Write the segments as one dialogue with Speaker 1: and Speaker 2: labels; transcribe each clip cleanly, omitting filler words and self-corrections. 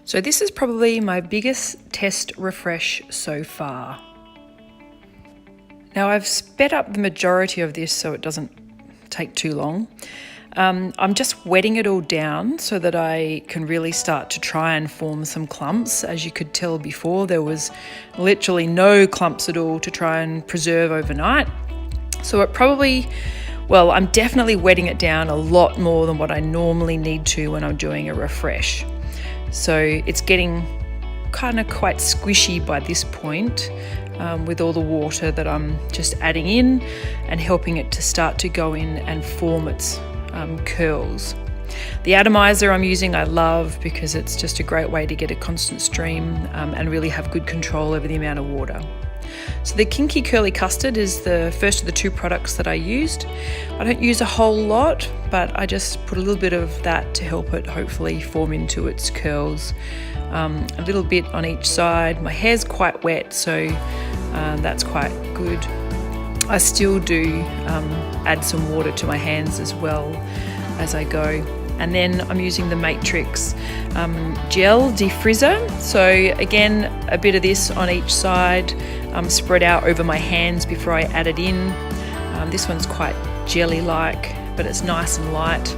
Speaker 1: So this is probably my biggest test refresh so far. Now I've sped up the majority of this so it doesn't take too long. I'm just wetting it all down so that I can really start to try and form some clumps. As you could tell before, there was literally no clumps at all to try and preserve overnight. So I'm definitely wetting it down a lot more than what I normally need to when I'm doing a refresh. So it's getting kind of quite squishy by this point with all the water that I'm just adding in and helping it to start to go in and form its curls. The atomizer I'm using I love because it's just a great way to get a constant stream and really have good control over the amount of water. So the Kinky Curly Custard is the first of the two products that I used. I don't use a whole lot, but I just put a little bit of that to help it hopefully form into its curls. A little bit on each side. My hair's quite wet, so that's quite good. I still do add some water to my hands as well as I go. And then I'm using the Matrix gel defrizzer. So again, a bit of this on each side, spread out over my hands before I add it in. This one's quite jelly-like, but it's nice and light.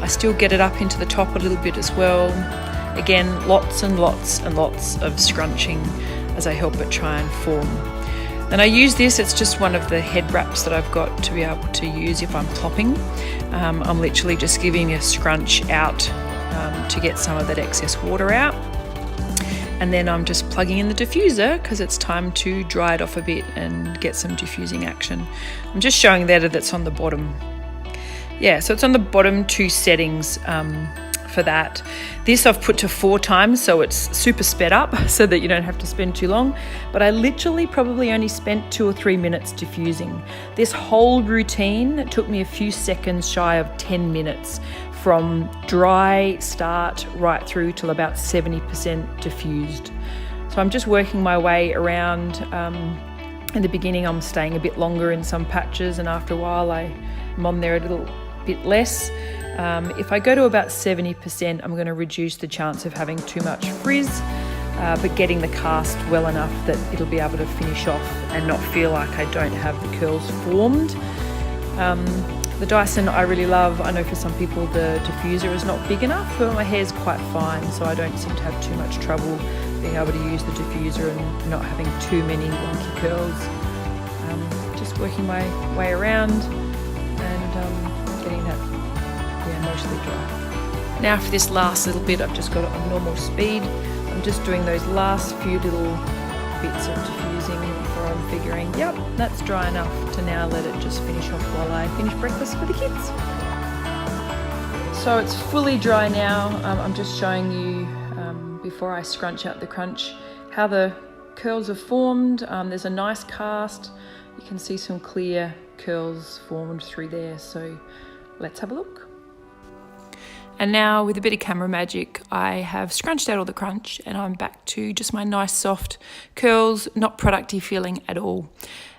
Speaker 1: I still get it up into the top a little bit as well. Again, lots and lots and lots of scrunching as I help it try and form. And I use this, it's just one of the head wraps that I've got to be able to use if I'm plopping. I'm literally just giving a scrunch out to get some of that excess water out. And then I'm just plugging in the diffuser because it's time to dry it off a bit and get some diffusing action. I'm just showing that it's on the bottom. Yeah, so it's on the bottom two settings for that. This I've put to 4 times, so it's super sped up so that you don't have to spend too long. But I literally probably only spent 2 or 3 minutes diffusing. This whole routine took me a few seconds shy of 10 minutes from dry start right through till about 70% diffused. So I'm just working my way around. In the beginning I'm staying a bit longer in some patches, and after a while I'm on there a little bit less. If I go to about 70%, I'm going to reduce the chance of having too much frizz, but getting the cast well enough that it'll be able to finish off and not feel like I don't have the curls formed. The Dyson I really love. I know for some people the diffuser is not big enough, but my hair's quite fine, so I don't seem to have too much trouble being able to use the diffuser and not having too many wonky curls. Just working my way around and getting that mostly dry. Now for this last little bit, I've just got it on normal speed. I'm just doing those last few little bits of diffusing before I'm figuring, yep, that's dry enough to now let it just finish off while I finish breakfast for the kids. So it's fully dry now. I'm just showing you, before I scrunch out the crunch, how the curls are formed. There's a nice cast. You can see some clear curls formed through there. So let's have a look. And now with a bit of camera magic, I have scrunched out all the crunch and I'm back to just my nice soft curls, not producty feeling at all.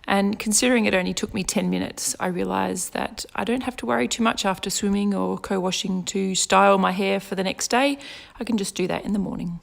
Speaker 1: And considering it only took me 10 minutes, I realised that I don't have to worry too much after swimming or co-washing to style my hair for the next day. I can just do that in the morning.